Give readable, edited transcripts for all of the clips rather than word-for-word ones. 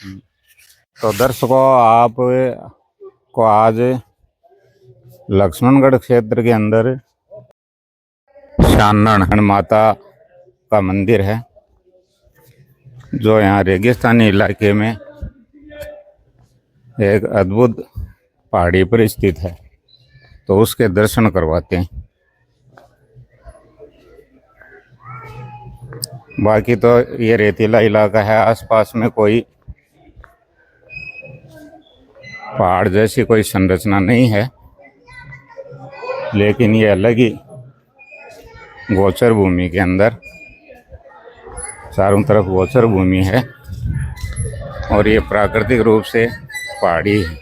तो दर्शकों, आप को आज लक्ष्मणगढ़ क्षेत्र के अंदर शानन माता का मंदिर है, जो यहाँ रेगिस्तानी इलाके में एक अद्भुत पहाड़ी पर स्थित है। तो उसके दर्शन करवाते हैं। बाकी तो ये रेतीला इलाका है, आसपास में कोई पहाड़ जैसी कोई संरचना नहीं है, लेकिन ये अलग ही गोचर भूमि के अंदर चारों तरफ गोचर भूमि है और ये प्राकृतिक रूप से पहाड़ी है।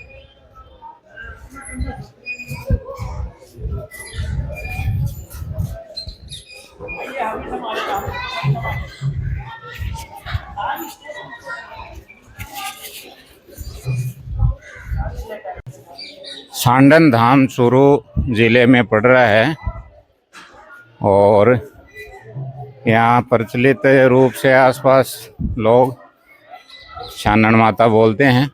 सांडन धाम चूरू जिले में पड़ रहा है और यहाँ प्रचलित रूप से आसपास लोग शानन माता बोलते हैं,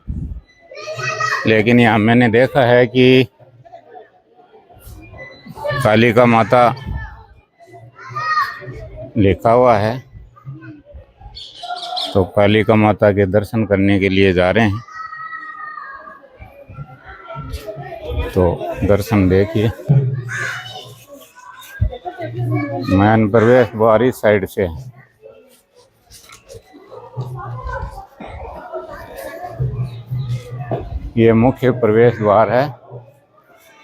लेकिन यहाँ मैंने देखा है कि कालिका माता लिखा हुआ है। तो कालिका माता के दर्शन करने के लिए जा रहे हैं। तो दर्शन देखिए। मैन प्रवेश द्वार इस साइड से है। ये मुख्य प्रवेश द्वार है।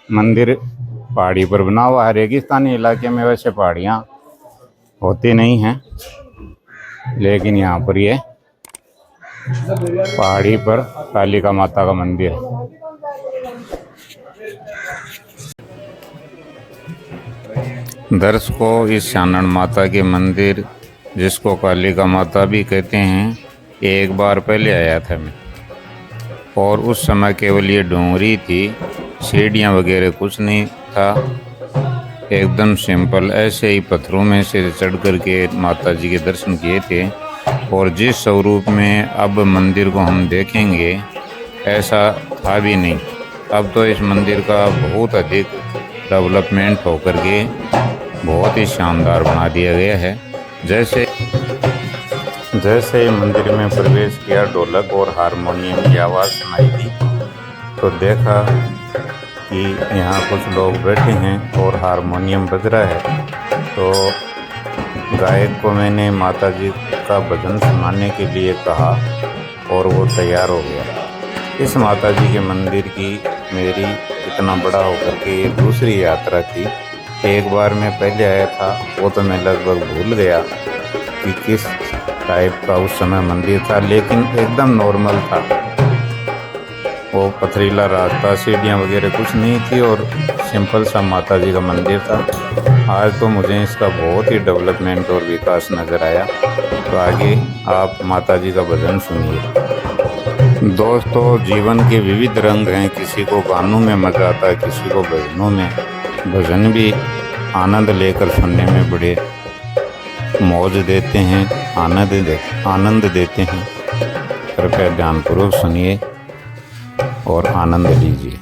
मंदिर पहाड़ी पर बना हुआ है। रेगिस्तानी इलाके में वैसे पहाड़ियाँ होती नहीं हैं, लेकिन यहाँ पर ये पहाड़ी पर कालिका माता का मंदिर है। दर्शकों, इस शानन माता के मंदिर, जिसको कालिका माता भी कहते हैं, एक बार पहले आया था मैं, और उस समय केवल ये डोंगरी थी, सीढ़ियाँ वगैरह कुछ नहीं था। एकदम सिंपल ऐसे ही पत्थरों में से चढ़ कर के माता जी के दर्शन किए थे। और जिस स्वरूप में अब मंदिर को हम देखेंगे, ऐसा था भी नहीं। अब तो इस मंदिर का बहुत अधिक डेवलपमेंट होकर के बहुत ही शानदार बना दिया गया है। जैसे मंदिर में प्रवेश किया, ढोलक और हारमोनियम की आवाज़ सुनाई दी, तो देखा कि यहाँ कुछ लोग बैठे हैं और हारमोनियम बज रहा है। तो गायक को मैंने माता जी का भजन सुनाने के लिए कहा और वो तैयार हो गया। इस माता जी के मंदिर की मेरी इतना बड़ा होकर के ये दूसरी यात्रा थी। एक बार मैं पहले आया था, वो तो मैं लगभग भूल गया कि किस टाइप का उस समय मंदिर था, लेकिन एकदम नॉर्मल था। वो पथरीला रास्ता, सीढ़ियाँ वगैरह कुछ नहीं थी और सिंपल सा माता जी का मंदिर था। आज तो मुझे इसका बहुत ही डेवलपमेंट और विकास नज़र आया। तो आगे आप माता जी का भजन सुनिए। दोस्तों, जीवन के विविध रंग हैं। किसी को गानों में मज़ा आता है, किसी को भजनों में। भजन भी आनंद लेकर सुनने में बड़े मौज देते हैं, आनंद देते हैं। कृपया ध्यानपूर्वक सुनिए और आनंद लीजिए।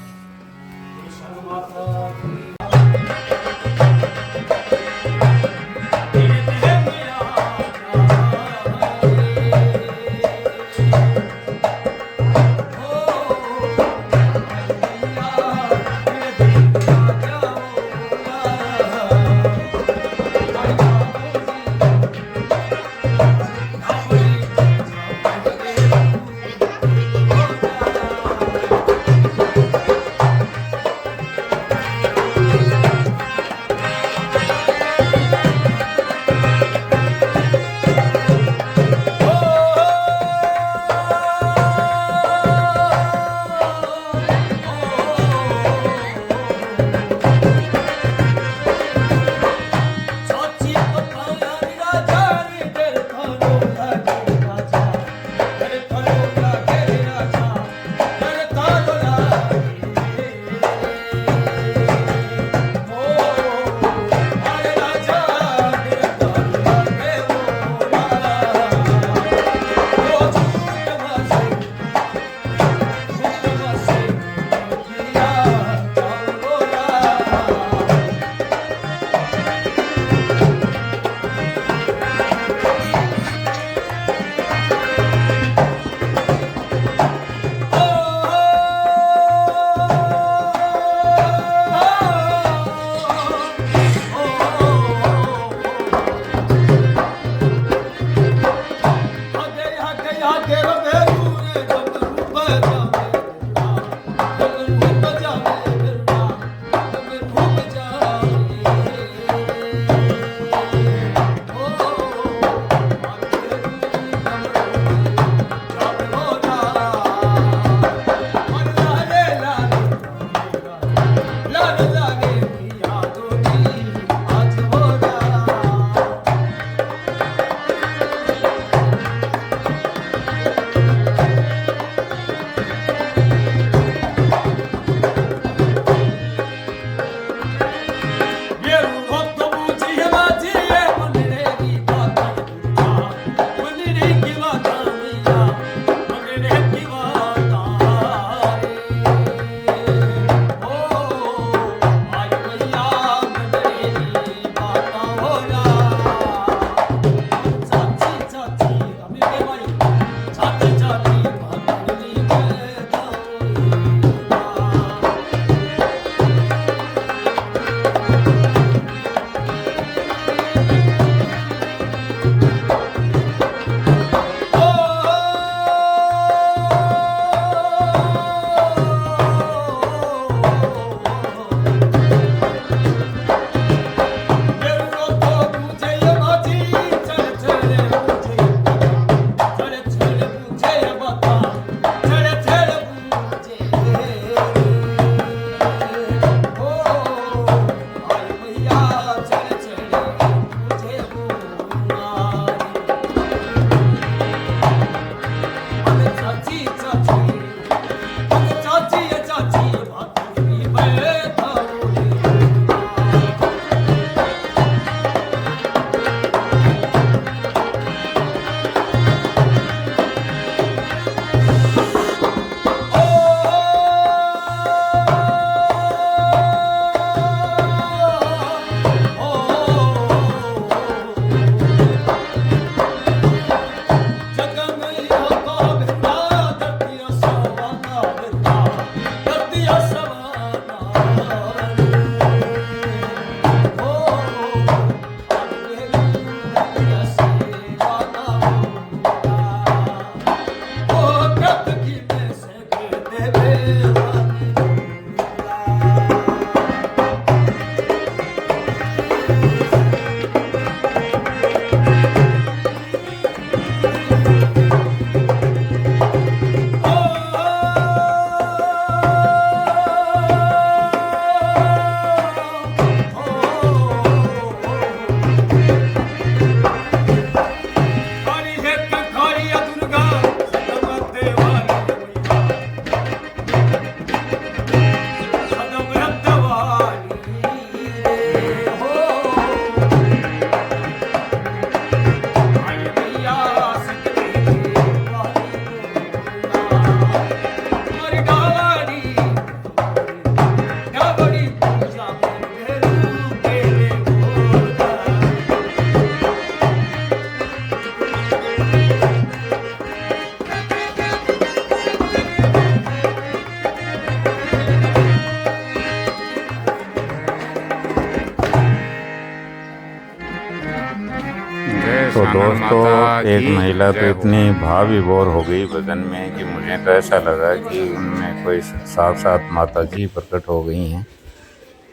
दोस्तों, एक महिला तो इतनी भाव विभोर हो गई भजन में कि मुझे तो ऐसा लगा कि उनमें कोई साक्षात माता जी प्रकट हो गई हैं।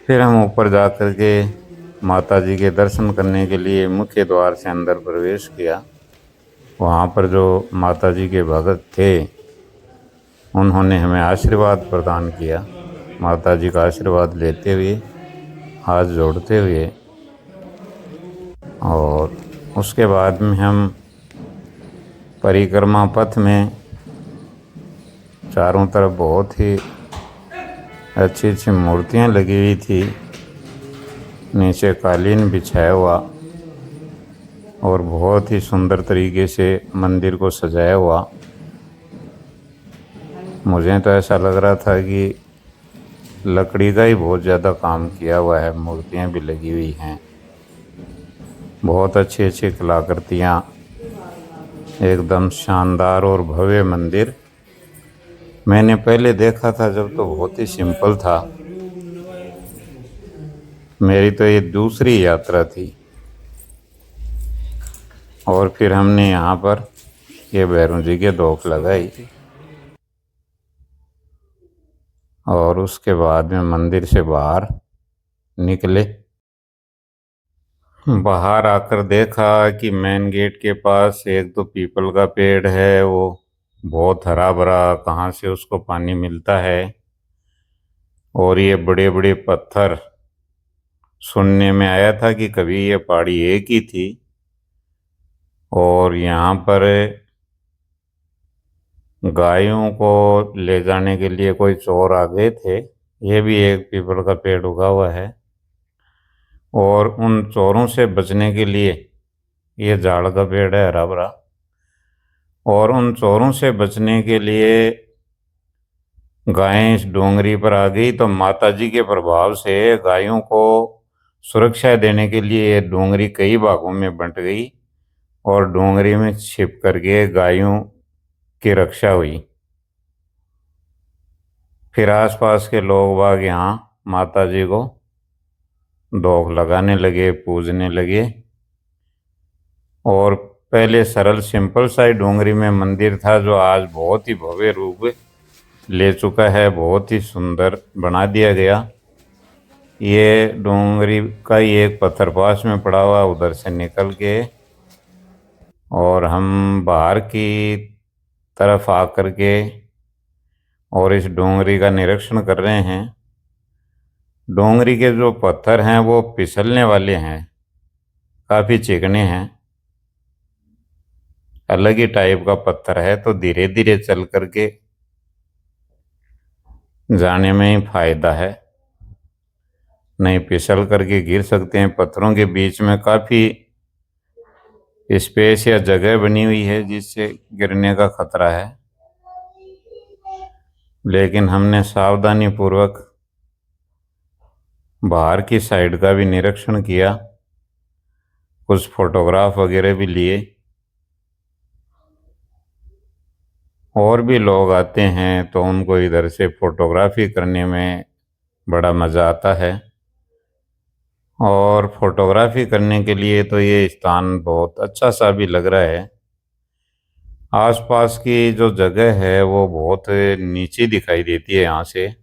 फिर हम ऊपर जा कर के माता जी के दर्शन करने के लिए मुख्य द्वार से अंदर प्रवेश किया। वहाँ पर जो माता जी के भगत थे उन्होंने हमें आशीर्वाद प्रदान किया। माता जी का आशीर्वाद लेते हुए, हाथ जोड़ते हुए, और उसके बाद में हम परिक्रमा पथ में चारों तरफ बहुत ही अच्छी अच्छी मूर्तियाँ लगी हुई थी, नीचे कालीन बिछाया हुआ और बहुत ही सुंदर तरीके से मंदिर को सजाया हुआ। मुझे तो ऐसा लग रहा था कि लकड़ी का ही बहुत ज़्यादा काम किया हुआ है, मूर्तियाँ भी लगी हुई हैं, बहुत अच्छी अच्छी कलाकृतियाँ, एकदम शानदार और भव्य मंदिर। मैंने पहले देखा था जब तो बहुत ही सिंपल था। मेरी तो ये दूसरी यात्रा थी और फिर हमने यहाँ पर ये भैरव जी के धोख लगाई और उसके बाद में मंदिर से बाहर निकले। बाहर आकर देखा कि मेन गेट के पास एक तो पीपल का पेड़ है, वो बहुत हरा भरा, कहाँ से उसको पानी मिलता है। और ये बड़े बड़े पत्थर, सुनने में आया था कि कभी ये पहाड़ी एक ही थी और यहाँ पर गायों को ले जाने के लिए कोई चोर आ गए थे। ये भी एक पीपल का पेड़ उगा हुआ है और उन चोरों से बचने के लिए ये झाड़ का पेड़ है हरा भरा, और उन चोरों से बचने के लिए गायें इस डोंगरी पर आ गई तो माता जी के प्रभाव से गायों को सुरक्षा देने के लिए ये डोंगरी कई भागों में बंट गई और डोंगरी में छिप करके गायों की रक्षा हुई। फिर आसपास के लोग बाग यहाँ माता जी को धोख लगाने लगे, पूजने लगे। और पहले सरल सिंपल सा ही डोंगरी में मंदिर था जो आज बहुत ही भव्य रूप ले चुका है, बहुत ही सुंदर बना दिया गया। ये डोंगरी का ही एक पत्थर पास में पड़ा हुआ, उधर से निकल के और हम बाहर की तरफ आ कर के और इस डोंगरी का निरीक्षण कर रहे हैं। डोंगरी के जो पत्थर हैं वो फिसलने वाले हैं, काफ़ी चिकने हैं, अलग ही टाइप का पत्थर है, तो धीरे धीरे चल करके जाने में ही फायदा है, नहीं फिसल करके गिर सकते हैं। पत्थरों के बीच में काफ़ी स्पेस या जगह बनी हुई है जिससे गिरने का खतरा है, लेकिन हमने सावधानी पूर्वक बाहर की साइड का भी निरीक्षण किया, कुछ फोटोग्राफ वगैरह भी लिए। और भी लोग आते हैं तो उनको इधर से फोटोग्राफी करने में बड़ा मज़ा आता है, और फोटोग्राफी करने के लिए तो ये स्थान बहुत अच्छा सा भी लग रहा है। आसपास की जो जगह है वो बहुत नीची दिखाई देती है यहाँ से,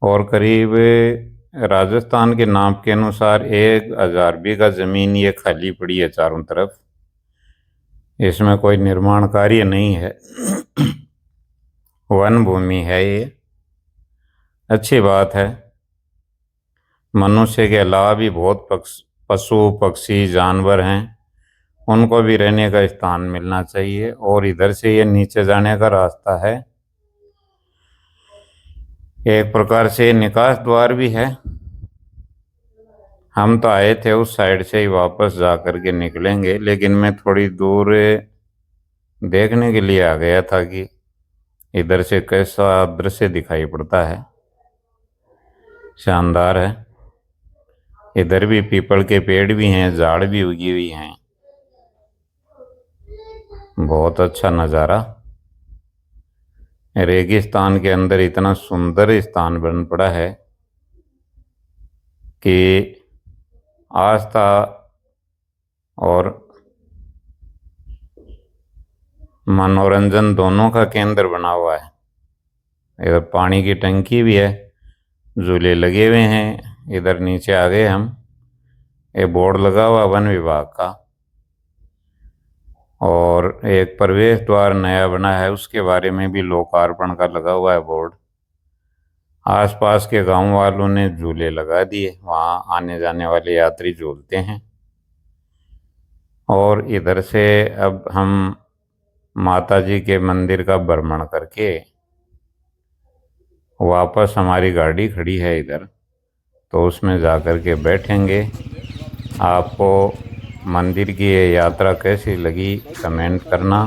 और करीब राजस्थान के नाप के अनुसार 1000 बीघा ज़मीन ये खाली पड़ी है चारों तरफ, इसमें कोई निर्माण कार्य नहीं है, वन भूमि है ये। अच्छी बात है। मनुष्य के अलावा भी बहुत पशु पक्षी जानवर हैं, उनको भी रहने का स्थान मिलना चाहिए। और इधर से ये नीचे जाने का रास्ता है, एक प्रकार से निकास द्वार भी है। हम तो आए थे उस साइड से ही वापस जा कर के निकलेंगे, लेकिन मैं थोड़ी दूर देखने के लिए आ गया था कि इधर से कैसा दृश्य दिखाई पड़ता है। शानदार है। इधर भी पीपल के पेड़ भी हैं, झाड़ भी उगी हुई हैं, बहुत अच्छा नज़ारा। रेगिस्तान के अंदर इतना सुंदर स्थान बन पड़ा है कि आस्था और मनोरंजन दोनों का केंद्र बना हुआ है। इधर पानी की टंकी भी है, झूले लगे हुए हैं। इधर नीचे आ गए हम, ये बोर्ड लगा हुआ वन विभाग का, और एक प्रवेश द्वार नया बना है, उसके बारे में भी लोकार्पण का लगा हुआ है बोर्ड। आसपास के गांव वालों ने झूले लगा दिए, वहाँ आने जाने वाले यात्री झूलते हैं। और इधर से अब हम माता जी के मंदिर का भ्रमण करके वापस, हमारी गाड़ी खड़ी है इधर, तो उसमें जाकर के बैठेंगे। आपको मंदिर की ये यात्रा कैसी लगी कमेंट करना,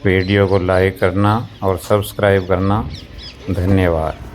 वीडियो को लाइक करना और सब्सक्राइब करना। धन्यवाद।